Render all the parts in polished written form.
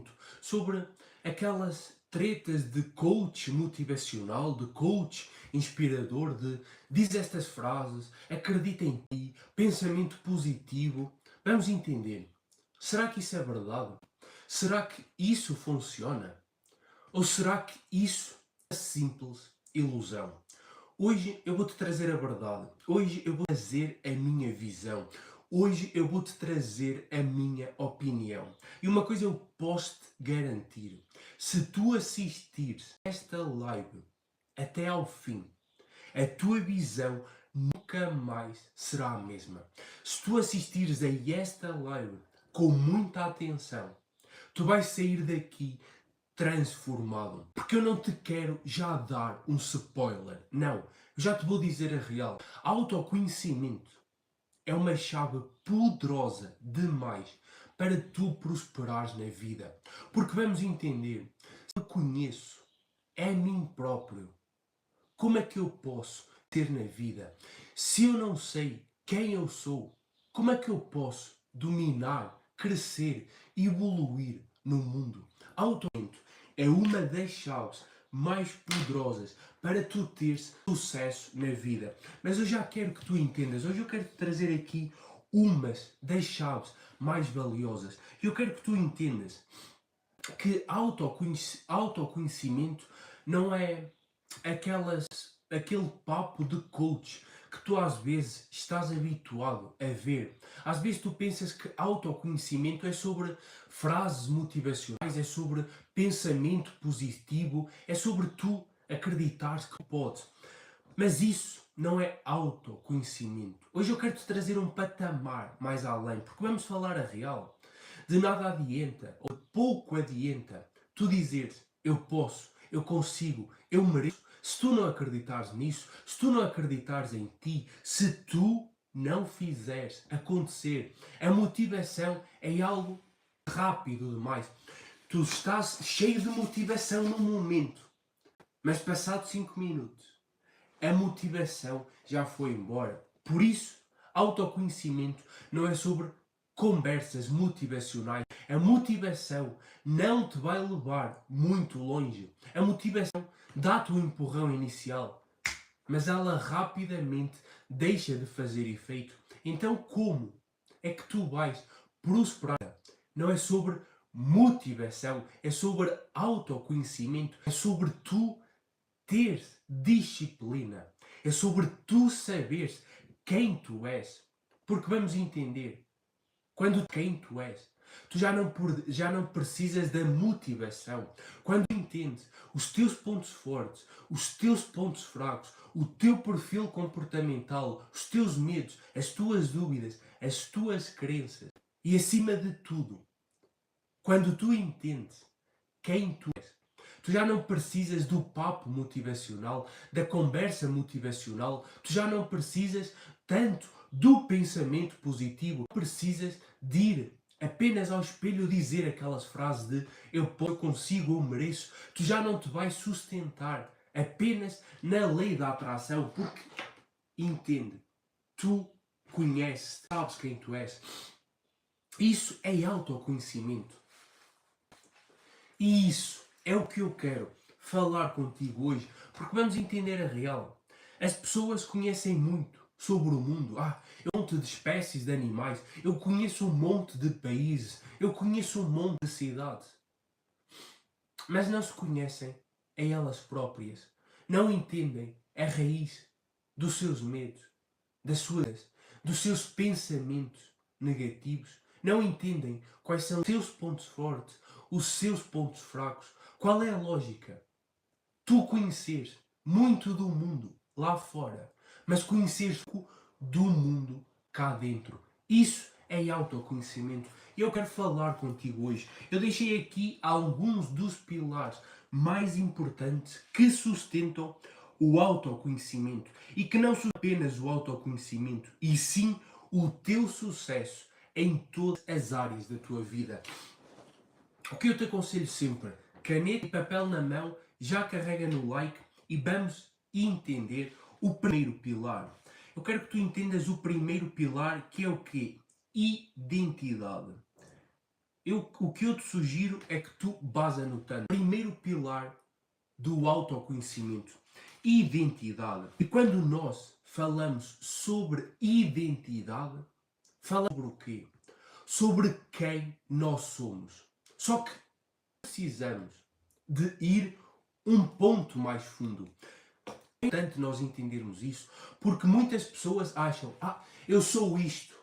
muito sobre aquelas tretas de coach motivacional, de coach inspirador, de diz estas frases, acredita em ti, pensamento positivo. Vamos entender. Será que isso é verdade? Será que isso funciona? Ou será que isso é simples ilusão? Hoje eu vou-te trazer a verdade. Hoje eu vou trazer a minha visão. Hoje eu vou-te trazer a minha opinião. E uma coisa eu posso-te garantir. Se tu assistires esta live até ao fim, a tua visão nunca mais será a mesma. Se tu assistires a esta live com muita atenção, tu vais sair daqui transformado. Porque eu não te quero já dar um spoiler. Não. Eu já te vou dizer a real. Autoconhecimento é uma chave poderosa demais para tu prosperares na vida. Porque vamos entender, se eu conheço a mim próprio, como é que eu posso ter na vida? Se eu não sei quem eu sou, como é que eu posso dominar, crescer e evoluir no mundo? Autoconhecimento é uma das chaves mais poderosas para tu teres sucesso na vida. Mas eu já quero que tu entendas, hoje eu quero te trazer aqui umas das chaves mais valiosas. Eu quero que tu entendas que autoconhecimento não é aquele papo de coach que tu às vezes estás habituado a ver. Às vezes tu pensas que autoconhecimento é sobre frases motivacionais, é sobre pensamento positivo, é sobre tu acreditares que podes. Mas isso não é autoconhecimento. Hoje eu quero te trazer um patamar mais além, porque vamos falar a real. De nada adianta, ou pouco adianta, tu dizeres eu posso, eu consigo, eu mereço, se tu não acreditares nisso, se tu não acreditares em ti, se tu não fizeres acontecer. A motivação é algo rápido demais. Tu estás cheio de motivação no momento, mas passado 5 minutos, a motivação já foi embora. Por isso, autoconhecimento não é sobre conversas motivacionais. A motivação não te vai levar muito longe. A motivação dá-te um empurrão inicial, mas ela rapidamente deixa de fazer efeito. Então, como é que tu vais prosperar? Não é sobre motivação, é sobre autoconhecimento, é sobre tu ter disciplina. É sobre tu saberes quem tu és. Porque vamos entender, quando quem tu és, tu já não precisas da motivação. Quando entendes os teus pontos fortes, os teus pontos fracos, o teu perfil comportamental, os teus medos, as tuas dúvidas, as tuas crenças e acima de tudo, quando tu entendes quem tu és, tu já não precisas do papo motivacional, da conversa motivacional, tu já não precisas tanto do pensamento positivo, precisas de ir apenas ao espelho dizer aquelas frases de eu posso, eu consigo, eu mereço. Tu já não te vais sustentar apenas na lei da atração, porque entende, tu conheces, sabes quem tu és. Isso é autoconhecimento. E isso é o que eu quero falar contigo hoje, porque vamos entender a real. As pessoas conhecem muito sobre o mundo. Eu um monte de espécies de animais, eu conheço um monte de países, eu conheço um monte de cidades. Mas não se conhecem a elas próprias. Não entendem a raiz dos seus medos, dos seus pensamentos negativos. Não entendem quais são os seus pontos fortes, os seus pontos fracos. Qual é a lógica? Tu conheceres muito do mundo lá fora, mas conheceres do mundo cá dentro. Isso é autoconhecimento. E eu quero falar contigo hoje. Eu deixei aqui alguns dos pilares mais importantes que sustentam o autoconhecimento. E que não são apenas o autoconhecimento, e sim o teu sucesso em todas as áreas da tua vida. O que eu te aconselho sempre, caneta e papel na mão, já carrega no like e vamos entender o primeiro pilar. Eu quero que tu entendas o primeiro pilar, que é o quê? Identidade. o que eu te sugiro é que tu vás anotando. Primeiro pilar do autoconhecimento, identidade. E quando nós falamos sobre identidade, falamos sobre o quê? Sobre quem nós somos. Só que precisamos de ir um ponto mais fundo. É importante nós entendermos isso, porque muitas pessoas acham, eu sou isto.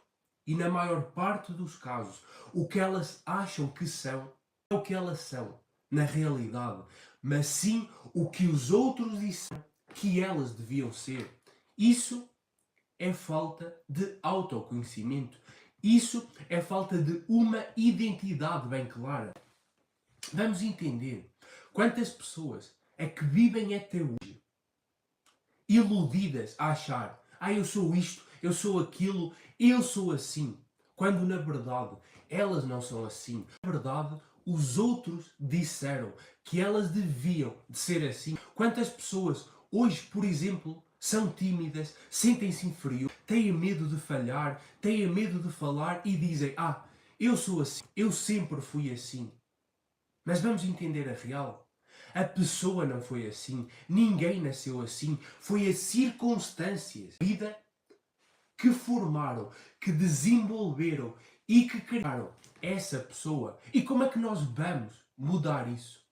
E na maior parte dos casos, o que elas acham que são, é o que elas são, na realidade. Mas sim o que os outros disseram que elas deviam ser. Isso é falta de autoconhecimento. Isso é falta de uma identidade bem clara. Vamos entender quantas pessoas é que vivem até hoje iludidas a achar, eu sou isto, eu sou aquilo, eu sou assim. Quando na verdade elas não são assim. Na verdade, os outros disseram que elas deviam de ser assim. Quantas pessoas hoje, por exemplo, são tímidas, sentem-se inferior, têm medo de falhar, têm medo de falar e dizem, eu sou assim, eu sempre fui assim. Mas vamos entender a real. A pessoa não foi assim, ninguém nasceu assim, foi as circunstâncias, a vida que formaram, que desenvolveram e que criaram essa pessoa. E como é que nós vamos mudar isso?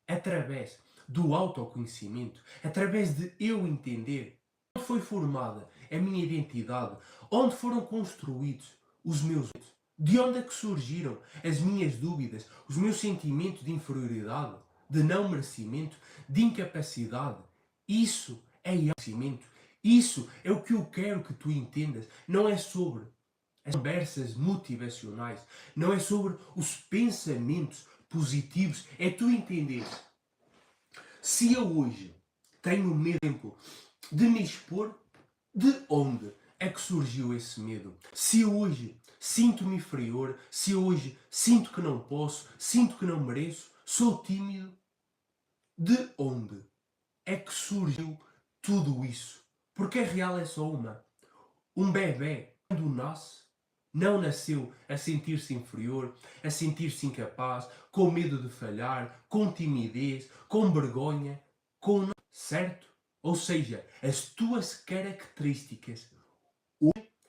Através do autoconhecimento, através de eu entender onde foi formada a minha identidade, onde foram construídos os meus, de onde é que surgiram as minhas dúvidas, os meus sentimentos de inferioridade, de não merecimento, de incapacidade. Isso é autoconhecimento. Isso é o que eu quero que tu entendas. Não é sobre as conversas motivacionais, não é sobre os pensamentos positivos. É tu entenderes. Se eu hoje tenho medo de me expor, de onde é que surgiu esse medo? Se eu hoje sinto-me inferior, se eu hoje sinto que não posso, sinto que não mereço, sou tímido, de onde é que surgiu tudo isso? Porque a real é só uma. Um bebê, quando nasce, não nasceu a sentir-se inferior, a sentir-se incapaz, com medo de falhar, com timidez, com vergonha, com... Certo? Ou seja, as tuas características,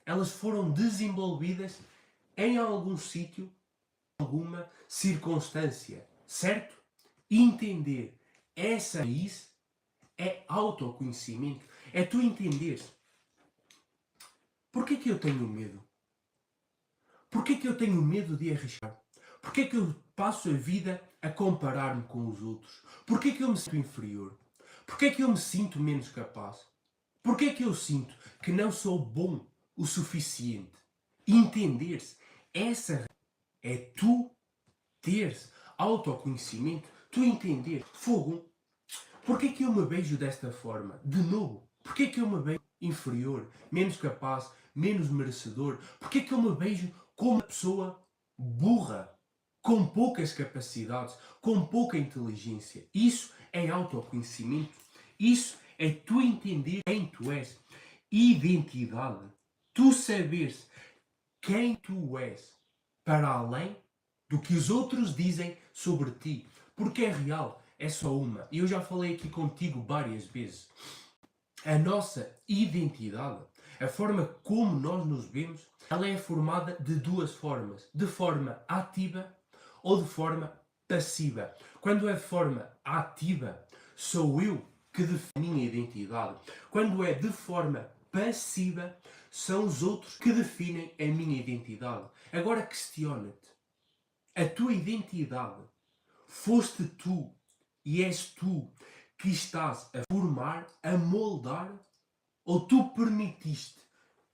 elas foram desenvolvidas em algum sítio, alguma circunstância. Certo? Entender essa raiz é autoconhecimento. É tu entenderes. Porquê que eu tenho medo? Porquê que eu tenho medo de arriscar? Porquê que eu passo a vida a comparar-me com os outros? Porquê que eu me sinto inferior? Porquê que eu me sinto menos capaz? Porquê que eu sinto que não sou bom o suficiente? Entender-se. Essa é tu teres autoconhecimento, tu entender. Fogo. Porquê que eu me vejo desta forma? De novo. Porquê que eu me vejo inferior, menos capaz, menos merecedor? Porquê que eu me vejo como uma pessoa burra, com poucas capacidades, com pouca inteligência? Isso é autoconhecimento. Isso é tu entender quem tu és. Identidade. Tu saberes quem tu és para além do que os outros dizem sobre ti. Porque é real, é só uma. E eu já falei aqui contigo várias vezes. A nossa identidade, a forma como nós nos vemos, ela é formada de duas formas. De forma ativa ou de forma passiva. Quando é de forma ativa, sou eu que defino a minha identidade. Quando é de forma passiva, são os outros que definem a minha identidade. Agora questiona-te. A tua identidade foste tu e és tu que estás a formar, a moldar, ou tu permitiste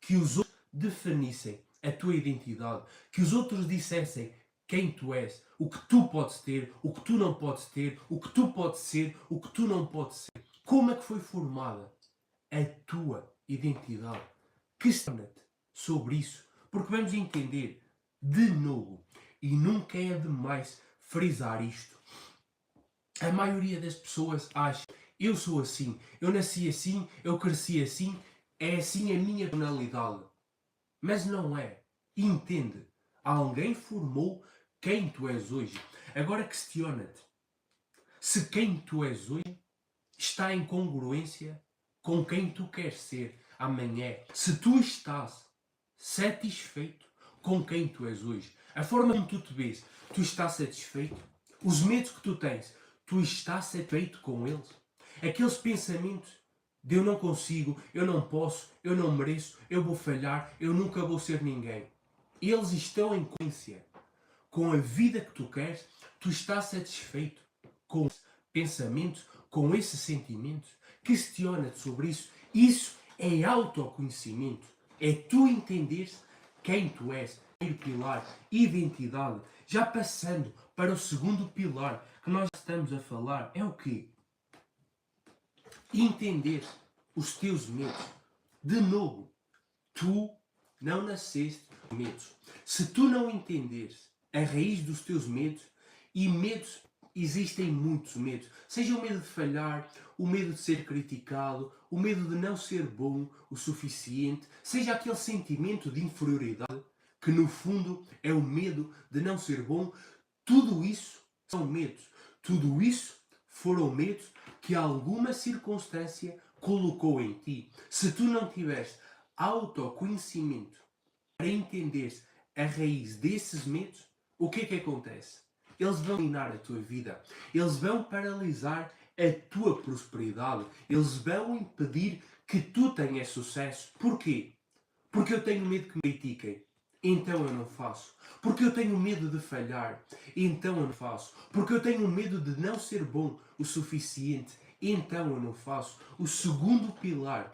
que os outros definissem a tua identidade, que os outros dissessem quem tu és, o que tu podes ter, o que tu não podes ter, o que tu podes ser, o que tu não podes ser. Como é que foi formada a tua identidade? Questiona-te sobre isso, porque vamos entender de novo, e nunca é demais frisar isto. A maioria das pessoas acha, eu sou assim, eu nasci assim, eu cresci assim, é assim a minha personalidade. Mas não é. Entende? Alguém formou quem tu és hoje. Agora questiona-te se quem tu és hoje está em congruência com quem tu queres ser amanhã. Se tu estás satisfeito com quem tu és hoje, a forma como tu te vês, tu estás satisfeito? Os medos que tu tens, tu estás satisfeito com eles? Aqueles pensamentos de eu não consigo, eu não posso, eu não mereço, eu vou falhar, eu nunca vou ser ninguém. Eles estão em coerência com a vida que tu queres? Tu estás satisfeito com esse pensamento, com esse sentimento? Questiona-te sobre isso. Isso é autoconhecimento. É tu entenderes quem tu és. Primeiro pilar, identidade. Já passando para o segundo pilar que nós estamos a falar, é o quê? Entender os teus medos. De novo, tu não nasceste com medos. Se tu não entenderes a raiz dos teus medos, e medos, existem muitos medos, seja o medo de falhar, o medo de ser criticado, o medo de não ser bom o suficiente, seja aquele sentimento de inferioridade, que no fundo é o medo de não ser bom, tudo isso são medos. Tudo isso foram medos que alguma circunstância colocou em ti. Se tu não tiveres autoconhecimento para entenderes a raiz desses medos, o que é que acontece? Eles vão minar a tua vida. Eles vão paralisar a tua prosperidade. Eles vão impedir que tu tenhas sucesso. Porquê? Porque eu tenho medo que me critiquem. Então eu não faço. Porque eu tenho medo de falhar. Então eu não faço. Porque eu tenho medo de não ser bom o suficiente. Então eu não faço. O segundo pilar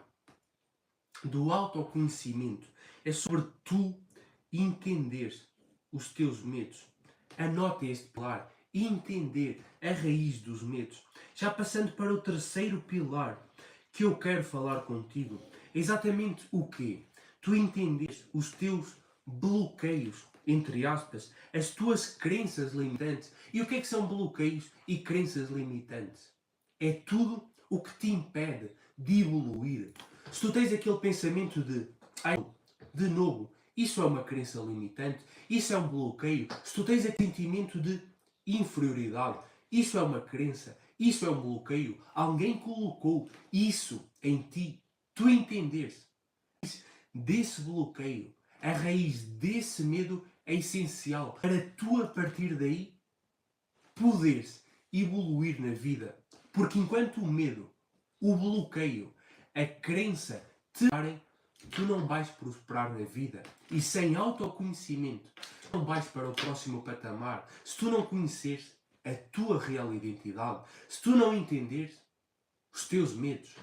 do autoconhecimento é sobre tu entender os teus medos. Anota este pilar. Entender a raiz dos medos. Já passando para o terceiro pilar que eu quero falar contigo. É exatamente o quê? Tu entenderes os teus bloqueios, entre aspas, as tuas crenças limitantes. E o que é que são bloqueios e crenças limitantes? É tudo o que te impede de evoluir. Se tu tens aquele pensamento de, ai, de novo, isso é uma crença limitante, isso é um bloqueio. Se tu tens aquele sentimento de inferioridade, isso é uma crença, isso é um bloqueio. Alguém colocou isso em ti. Tu entenderes desse bloqueio, a raiz desse medo é essencial para tu, a partir daí, poderes evoluir na vida. Porque enquanto o medo, o bloqueio, a crença te darem, tu não vais prosperar na vida. E sem autoconhecimento, tu não vais para o próximo patamar. Se tu não conheceres a tua real identidade, se tu não entenderes os teus medos,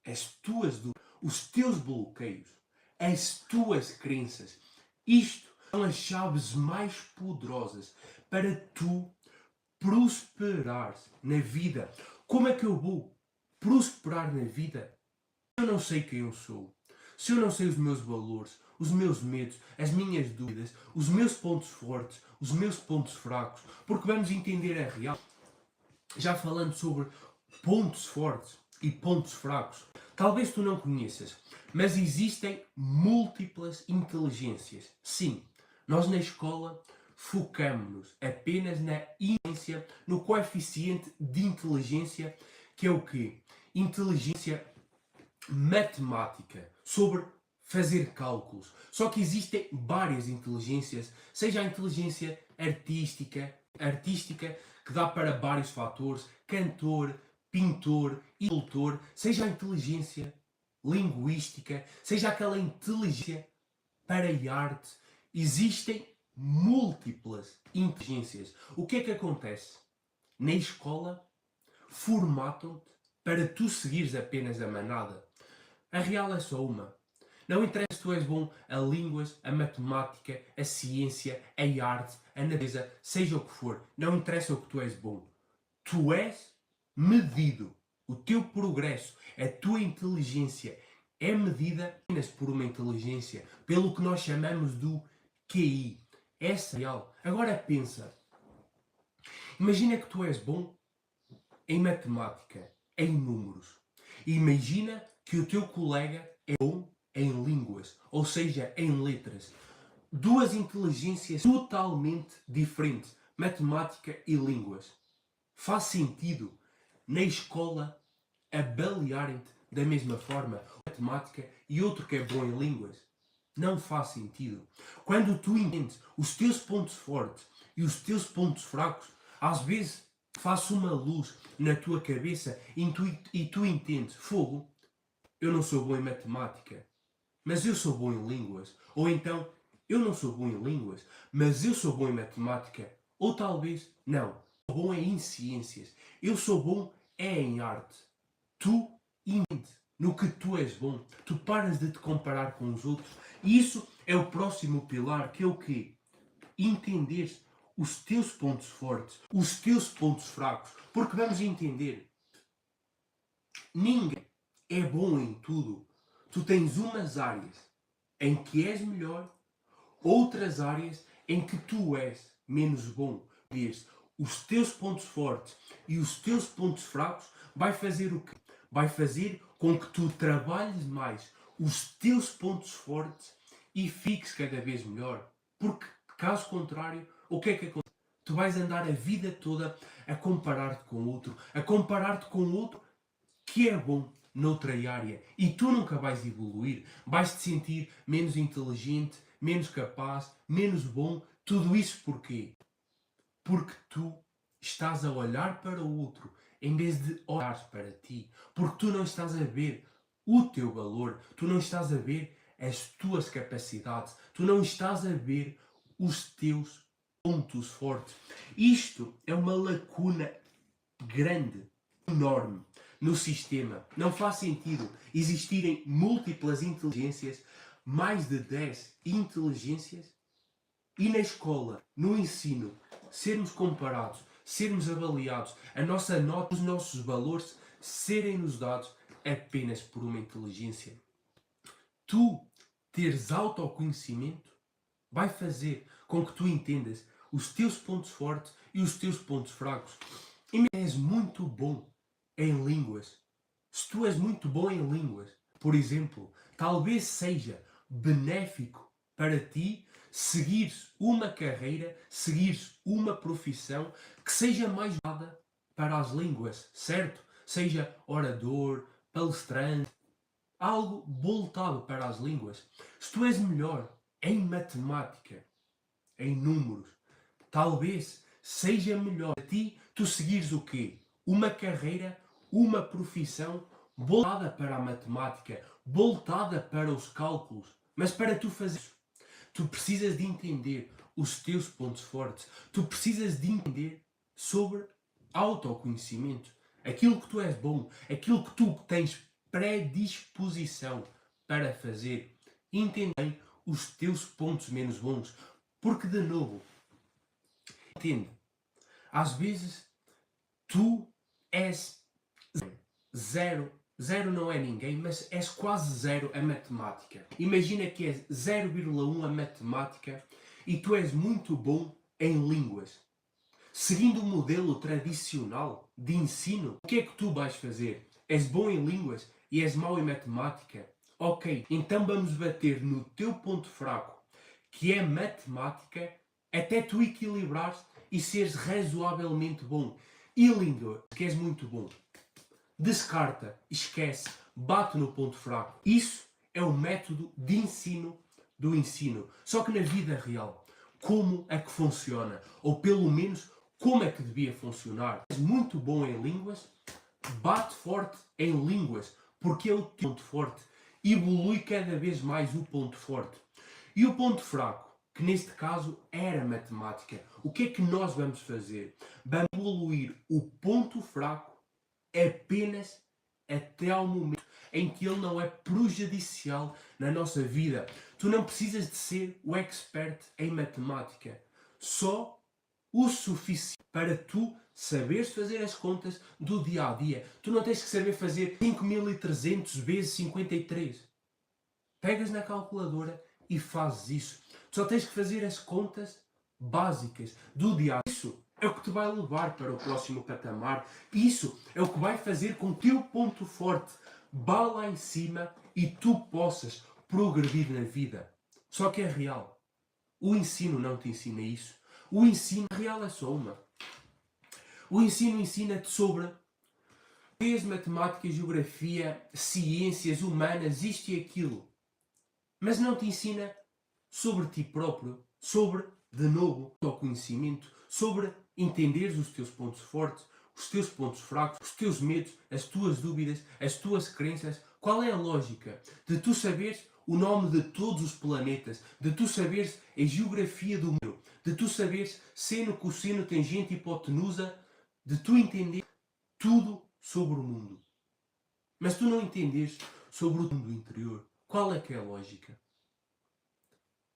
as tuas dúvidas, os teus bloqueios, as tuas crenças, isto são as chaves mais poderosas para tu prosperares na vida. Como é que eu vou prosperar na vida? Se eu não sei quem eu sou, se eu não sei os meus valores, os meus medos, as minhas dúvidas, os meus pontos fortes, os meus pontos fracos, porque vamos entender a real. Já falando sobre pontos fortes e pontos fracos, talvez tu não conheças, mas existem múltiplas inteligências. Sim, nós na escola focamos-nos apenas na inteligência, no coeficiente de inteligência, que é o quê? Inteligência matemática, sobre fazer cálculos. Só que existem várias inteligências, seja a inteligência artística que dá para vários fatores, cantor, pintor, escultor, seja a inteligência linguística, seja aquela inteligência para a arte. Existem múltiplas inteligências. O que é que acontece? Na escola, formatam-te para tu seguires apenas a manada. A real é só uma. Não interessa se tu és bom a línguas, a matemática, a ciência, a arte, a natureza, seja o que for. Não interessa o que tu és bom. Tu és medido. O teu progresso, a tua inteligência é medida apenas por uma inteligência, pelo que nós chamamos do QI. Essa é real. Agora pensa. Imagina que tu és bom em matemática, em números. Imagina que o teu colega é bom em línguas, ou seja, em letras. duas inteligências totalmente diferentes, matemática e línguas. Faz sentido na escola avaliarem-te da mesma forma, matemática e outro que é bom em línguas? Não faz sentido. Quando tu entendes os teus pontos fortes e os teus pontos fracos, às vezes faz uma luz na tua cabeça e tu entendes, fogo, eu não sou bom em matemática, mas eu sou bom em línguas. Ou então, eu não sou bom em línguas, mas eu sou bom em matemática. Ou talvez, não, sou bom é em ciências. Eu sou bom é em arte. Tu entende no que tu és bom. Tu paras de te comparar com os outros. E isso é o próximo pilar, que é o quê? Entender os teus pontos fortes, os teus pontos fracos. Porque vamos entender, ninguém é bom em tudo. Tu tens umas áreas em que és melhor, outras áreas em que tu és menos bom. Os teus pontos fortes e os teus pontos fracos vai fazer o quê? Vai fazer com que tu trabalhes mais os teus pontos fortes e fiques cada vez melhor. Porque, caso contrário, o que é que acontece? Tu vais andar a vida toda a comparar-te com outro, a comparar-te com outro que é bom noutra área e tu nunca vais evoluir, vais te sentir menos inteligente, menos capaz, menos bom. Tudo isso porquê? Porque tu estás a olhar para o outro em vez de olhar para ti. Porque tu não estás a ver o teu valor, tu não estás a ver as tuas capacidades, tu não estás a ver os teus pontos fortes. Isto é uma lacuna grande, enorme no sistema. Não faz sentido existirem múltiplas inteligências, mais de 10 inteligências, e na escola, no ensino, sermos comparados, sermos avaliados, a nossa nota, os nossos valores serem nos dados apenas por uma inteligência. Tu teres autoconhecimento vai fazer com que tu entendas os teus pontos fortes e os teus pontos fracos. E és muito bom em línguas. Se tu és muito bom em línguas, por exemplo, talvez seja benéfico para ti seguires uma carreira, seguires uma profissão que seja mais dada para as línguas, certo? Seja orador, palestrante, algo voltado para as línguas. Se tu és melhor em matemática, em números, talvez seja melhor para ti tu seguires o quê? Uma carreira, uma profissão voltada para a matemática, voltada para os cálculos. Mas para tu fazer isso, tu precisas de entender os teus pontos fortes. Tu precisas de entender sobre autoconhecimento. Aquilo que tu és bom, aquilo que tu tens predisposição para fazer. Entender os teus pontos menos bons. Porque, de novo, entende, às vezes tu és zero. Zero não é ninguém, mas és quase zero a matemática. Imagina que és 0,1 a matemática e tu és muito bom em línguas. Seguindo o modelo tradicional de ensino, o que é que tu vais fazer? És bom em línguas e és mau em matemática? Ok, então vamos bater no teu ponto fraco, que é matemática, até tu equilibrares e seres razoavelmente bom. E língua, que és muito bom. Descarta, esquece, bate no ponto fraco. Isso é o método de ensino do ensino. Só que na vida real, como é que funciona? Ou pelo menos, como é que devia funcionar? És muito bom em línguas, bate forte em línguas, porque é o teu ponto forte. Evolui cada vez mais o ponto forte. E o ponto fraco, que neste caso era matemática. O que é que nós vamos fazer? Vamos evoluir o ponto fraco apenas até ao momento em que ele não é prejudicial na nossa vida. Tu não precisas de ser o expert em matemática. Só o suficiente para tu saberes fazer as contas do dia a dia. Tu não tens que saber fazer 5300 vezes 53. Pegas na calculadora e fazes isso. Tu só tens que fazer as contas básicas do dia a dia. Isso é o que te vai levar para o próximo patamar. Isso é o que vai fazer com que o teu ponto forte vá lá em cima e tu possas progredir na vida. Só que é real. O ensino não te ensina isso. O ensino real é só uma. O ensino ensina-te sobre matemática, geografia, ciências humanas, isto e aquilo. Mas não te ensina sobre ti próprio, sobre, de novo, o conhecimento, sobre entenderes os teus pontos fortes, os teus pontos fracos, os teus medos, as tuas dúvidas, as tuas crenças. Qual é a lógica de tu saberes o nome de todos os planetas, de tu saberes a geografia do mundo, de tu saberes seno, cosseno, tangente, hipotenusa, de tu entender tudo sobre o mundo. Mas tu não entendes sobre o mundo interior. Qual é que é a lógica?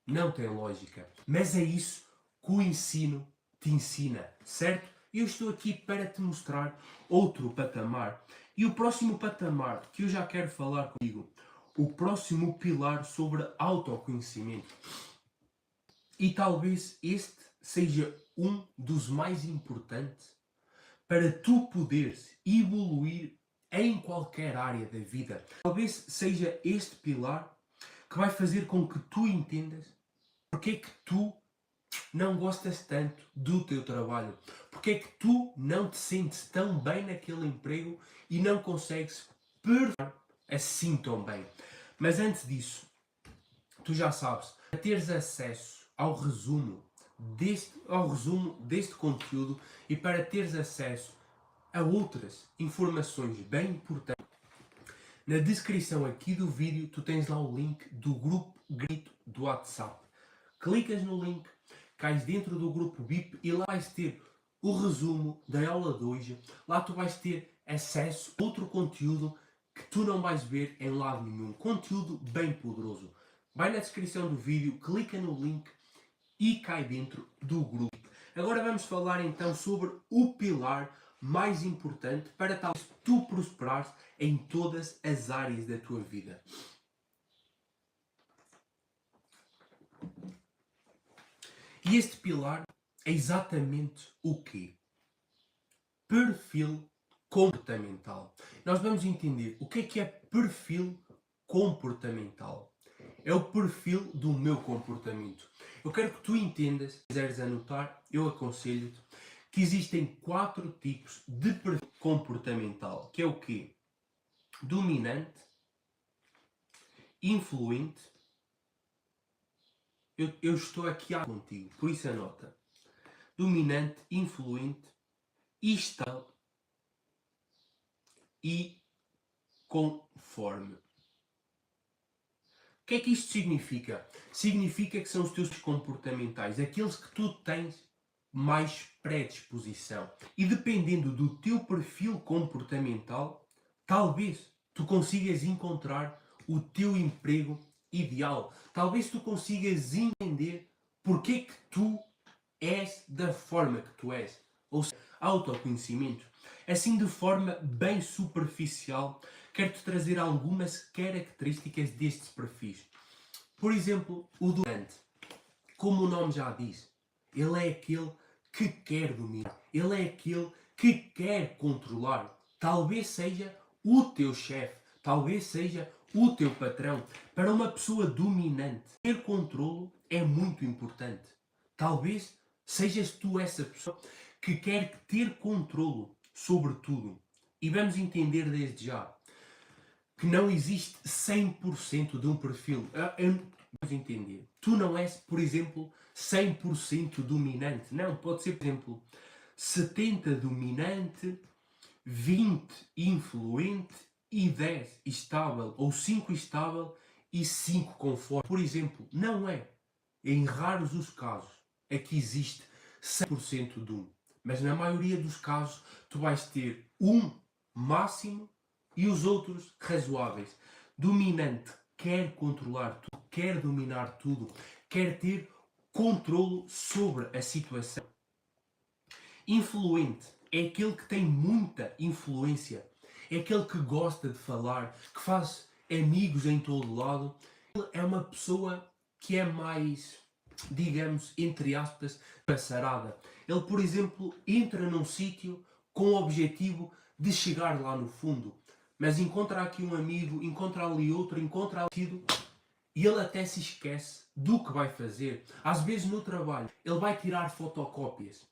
Não tem lógica. Mas é isso que o ensino te ensina, certo? Eu estou aqui para te mostrar outro patamar. E o próximo patamar que eu já quero falar contigo, o próximo pilar sobre autoconhecimento. E talvez este seja um dos mais importantes para tu poderes evoluir em qualquer área da vida. Talvez seja este pilar que vai fazer com que tu entendas porque é que tu não gostas tanto do teu trabalho, porque é que tu não te sentes tão bem naquele emprego e não consegues performar assim tão bem. Mas antes disso, tu já sabes, para teres acesso ao resumo deste conteúdo e para teres acesso a outras informações bem importantes, na descrição aqui do vídeo tu tens lá o link do grupo gratuito do WhatsApp. Clicas no link, cais dentro do grupo VIP e lá vais ter o resumo da aula de hoje. Lá tu vais ter acesso a outro conteúdo que tu não vais ver em lado nenhum. Conteúdo bem poderoso. Vai na descrição do vídeo, clica no link e cai dentro do grupo. Agora vamos falar então sobre o pilar mais importante para talvez tu prosperares em todas as áreas da tua vida. E este pilar é exatamente o quê? Perfil comportamental. Nós vamos entender o que é perfil comportamental. É o perfil do meu comportamento. Eu quero que tu entendas, se quiseres anotar, eu aconselho-te que existem 4 tipos de perfil comportamental, que é o quê? Dominante, influente. Eu estou aqui contigo, por isso anota. Dominante, influente, estável e conforme. O que é que isto significa? Significa que são os teus comportamentais, aqueles que tu tens mais predisposição. E dependendo do teu perfil comportamental, talvez tu consigas encontrar o teu emprego ideal. Talvez tu consigas entender porque que tu és da forma que tu és. Ou seja, autoconhecimento. Assim, de forma bem superficial, quero-te trazer algumas características destes perfis. Por exemplo, o dominante. Como o nome já diz, ele é aquele que quer dominar. Ele é aquele que quer controlar. Talvez seja o teu chefe. Talvez seja o teu patrão. Para uma pessoa dominante, ter controle é muito importante. Talvez sejas tu essa pessoa que quer ter controle sobre tudo. E vamos entender desde já que não existe 100% de um perfil. Vamos entender. Tu não és, por exemplo, 100% dominante. Não, pode ser, por exemplo, 70% dominante, 20% influente e 10% estável, ou 5% estável e 5% conforme. Por exemplo, não é. Em raros os casos é que existe 100% de um. Mas na maioria dos casos tu vais ter um máximo e os outros razoáveis. Dominante quer controlar tudo, quer dominar tudo, quer ter controlo sobre a situação. Influente é aquele que tem muita influência, é aquele que gosta de falar, que faz amigos em todo lado. Ele é uma pessoa que é mais, digamos, entre aspas, passarada. Ele, por exemplo, entra num sítio com o objetivo de chegar lá no fundo, mas encontra aqui um amigo, encontra ali outro, encontra ali e ele até se esquece do que vai fazer. Às vezes no trabalho ele vai tirar fotocópias.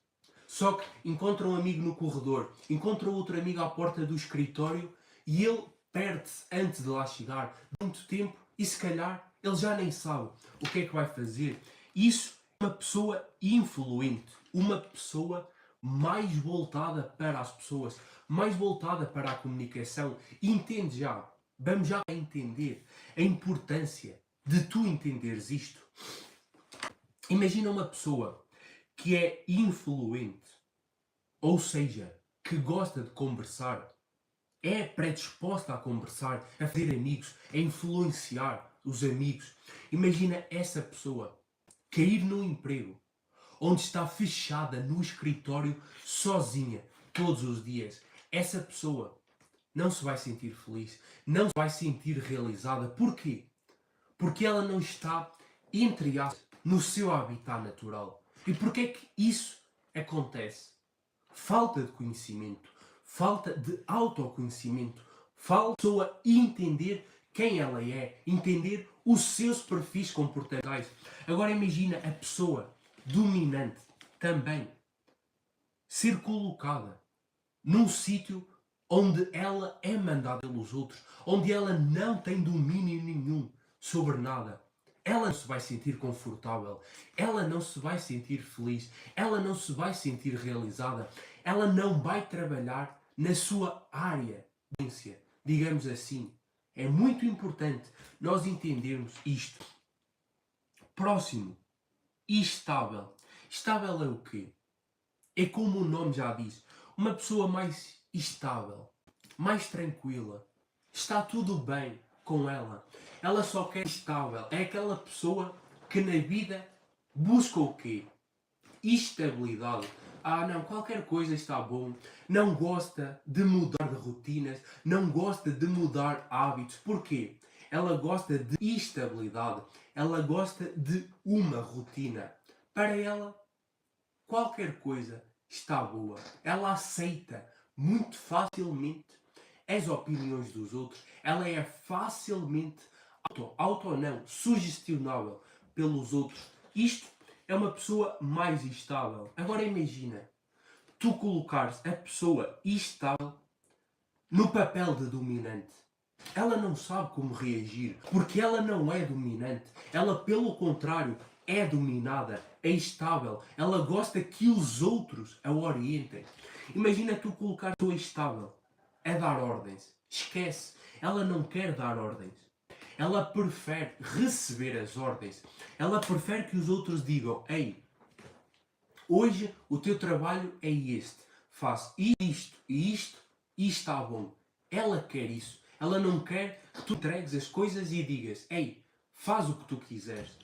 Só que encontra um amigo no corredor, encontra outro amigo à porta do escritório e ele perde-se antes de lá chegar muito tempo e se calhar ele já nem sabe o que é que vai fazer. Isso é uma pessoa influente, uma pessoa mais voltada para as pessoas, mais voltada para a comunicação. Entende já, vamos já entender a importância de tu entenderes isto. Imagina uma pessoa que é influente, ou seja, que gosta de conversar, é predisposta a conversar, a fazer amigos, a influenciar os amigos. Imagina essa pessoa cair num emprego onde está fechada no escritório sozinha todos os dias. Essa pessoa não se vai sentir feliz, não se vai sentir realizada. Porquê? Porque ela não está, entre aspas, no seu habitat natural. E porquê é que isso acontece? Falta de conhecimento, falta de autoconhecimento, falta a pessoa entender quem ela é, entender os seus perfis comportamentais. Agora imagina a pessoa dominante também ser colocada num sítio onde ela é mandada pelos outros, onde ela não tem domínio nenhum sobre nada. Ela não se vai sentir confortável, ela não se vai sentir feliz, ela não se vai sentir realizada, ela não vai trabalhar na sua área de influência, digamos assim. É muito importante nós entendermos isto. Próximo, estável. Estável é o quê? É como o nome já diz, uma pessoa mais estável, mais tranquila. Está tudo bem com ela. Ela só quer estável. É aquela pessoa que na vida busca o quê? Estabilidade. Ah, não, qualquer coisa está bom. Não gosta de mudar de rotinas, não gosta de mudar hábitos. Porquê? Ela gosta de estabilidade. Ela gosta de uma rotina. Para ela, qualquer coisa está boa. Ela aceita muito facilmente as opiniões dos outros. Ela é facilmente sugestionável pelos outros. Isto é uma pessoa mais estável. Agora imagina, tu colocares a pessoa estável no papel de dominante. Ela não sabe como reagir, porque ela não é dominante. Ela, pelo contrário, é dominada, é estável. Ela gosta que os outros a orientem. Imagina tu colocar a pessoa estável a dar ordens. Esquece. Ela não quer dar ordens. Ela prefere receber as ordens. Ela prefere que os outros digam: ei, hoje o teu trabalho é este. Faz isto e isto e está bom. Ela quer isso. Ela não quer que tu entregues as coisas e digas: ei, faz o que tu quiseres.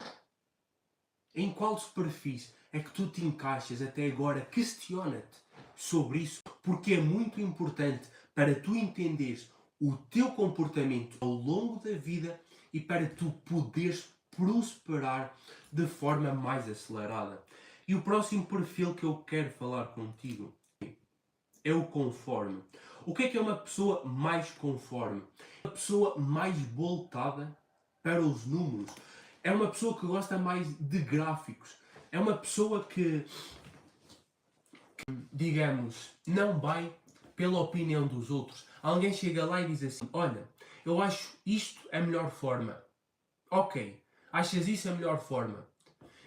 Em quais perfis é que tu te encaixas até agora? Questiona-te sobre isso, porque é muito importante para tu entenderes o teu comportamento ao longo da vida e para tu poderes prosperar de forma mais acelerada. E o próximo perfil que eu quero falar contigo é o conforme. O que é uma pessoa mais conforme? Uma pessoa mais voltada para os números. É uma pessoa que gosta mais de gráficos. É uma pessoa que digamos, não vai pela opinião dos outros. Alguém chega lá e diz assim: olha, eu acho isto a melhor forma. Ok, achas isso a melhor forma?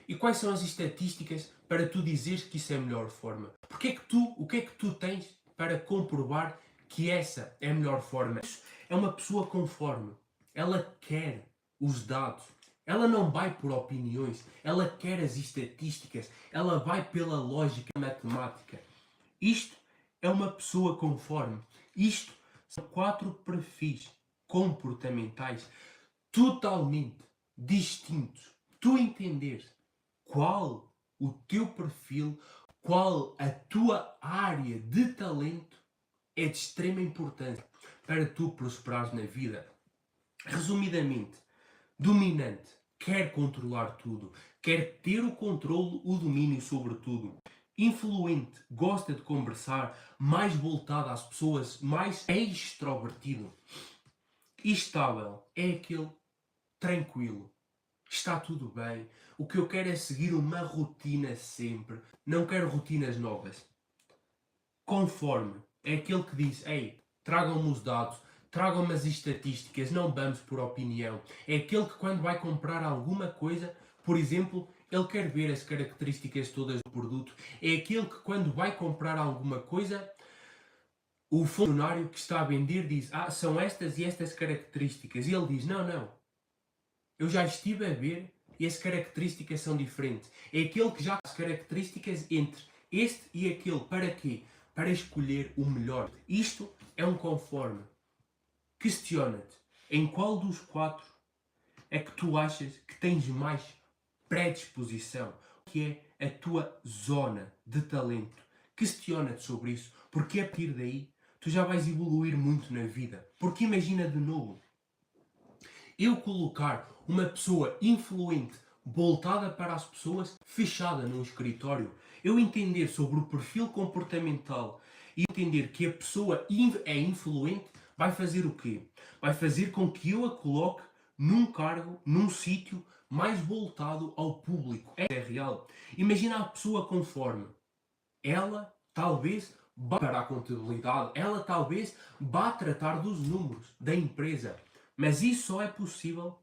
E quais são as estatísticas para tu dizeres que isso é a melhor forma? O que é que tu tens para comprovar que essa é a melhor forma? Isso é uma pessoa conforme. Ela quer os dados. Ela não vai por opiniões. Ela quer as estatísticas. Ela vai pela lógica matemática. Isto é uma pessoa conforme. Isto são 4 perfis comportamentais totalmente distintos. Tu entenderes qual o teu perfil, qual a tua área de talento é de extrema importância para tu prosperares na vida. Resumidamente, dominante quer controlar tudo, quer ter o controle, o domínio sobre tudo. Influente gosta de conversar, mais voltado às pessoas, mais extrovertido. Estável é aquele tranquilo, está tudo bem. O que eu quero é seguir uma rotina sempre. Não quero rotinas novas. Conforme é aquele que diz: ei, tragam-me os dados, tragam-me as estatísticas, não vamos por opinião. É aquele que, quando vai comprar alguma coisa, por exemplo, ele quer ver as características todas do produto. É aquele que, quando vai comprar alguma coisa, o funcionário que está a vender diz: ah, são estas e estas características. E ele diz: não, não, eu já estive a ver e as características são diferentes. É aquele que já tem as características entre este e aquele. Para quê? Para escolher o melhor. Isto é um conforme. Questiona-te, em qual dos quatro é que tu achas que tens mais predisposição? Que é a tua zona de talento? Questiona-te sobre isso, porque a partir daí tu já vais evoluir muito na vida. Porque imagina de novo, eu colocar uma pessoa influente voltada para as pessoas fechada num escritório, eu entender sobre o perfil comportamental e entender que a pessoa é influente, vai fazer o quê? Vai fazer com que eu a coloque num cargo, num sítio mais voltado ao público. É real. Imagina a pessoa conforme. Ela talvez vá para a contabilidade, ela talvez vá tratar dos números da empresa. Mas isso só é possível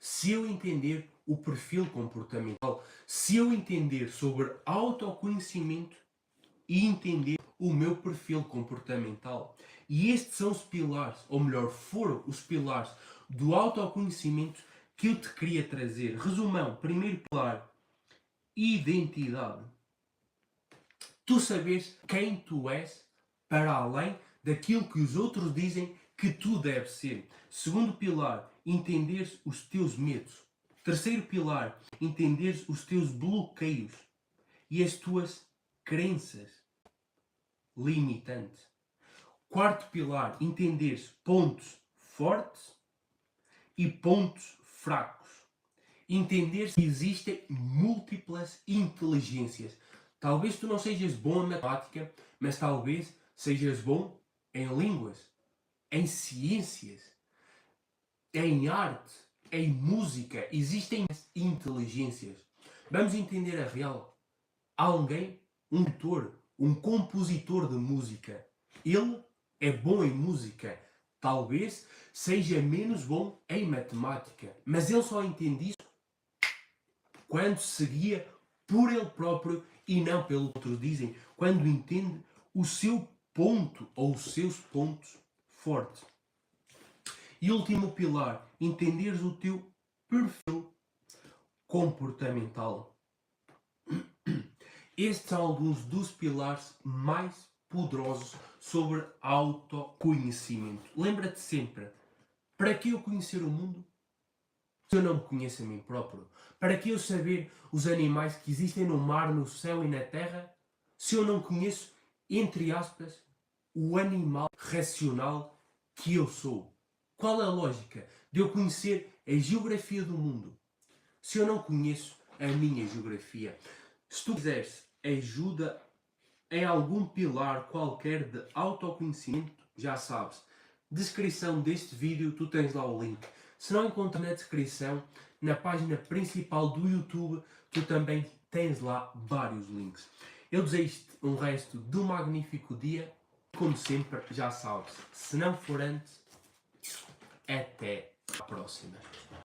se eu entender o perfil comportamental, se eu entender sobre autoconhecimento e entender o meu perfil comportamental. E estes são os pilares, ou melhor, foram os pilares do autoconhecimento que eu te queria trazer. Resumão, primeiro pilar, identidade. Tu sabes quem tu és para além daquilo que os outros dizem que tu deves ser. Segundo pilar, entenderes os teus medos. Terceiro pilar, entenderes os teus bloqueios e as tuas crenças limitantes. Quarto pilar, entenderes pontos fortes e pontos fracos. Entender que existem múltiplas inteligências. Talvez tu não sejas bom em matemática, mas talvez sejas bom em línguas, em ciências, em arte, em música. Existem inteligências. Vamos entender a real. Alguém, um autor, um compositor de música, ele é bom em música. Talvez seja menos bom em matemática, mas ele só entende isso quando se guia por ele próprio e não pelo que outros dizem, quando entende o seu ponto ou os seus pontos fortes. E último pilar, entenderes o teu perfil comportamental. Estes são alguns dos pilares mais poderosos sobre autoconhecimento. Lembra-te sempre, para que eu conhecer o mundo se eu não me conheço a mim próprio? Para que eu saber os animais que existem no mar, no céu e na terra, se eu não conheço, entre aspas, o animal racional que eu sou? Qual é a lógica de eu conhecer a geografia do mundo se eu não conheço a minha geografia? Se tu quiseres ajuda em algum pilar qualquer de autoconhecimento, já sabes, descrição deste vídeo, tu tens lá o link. Se não encontras na descrição, na página principal do YouTube, tu também tens lá vários links. Eu desejo-te um resto de um magnífico dia. Como sempre, já sabes, se não for antes, até à próxima.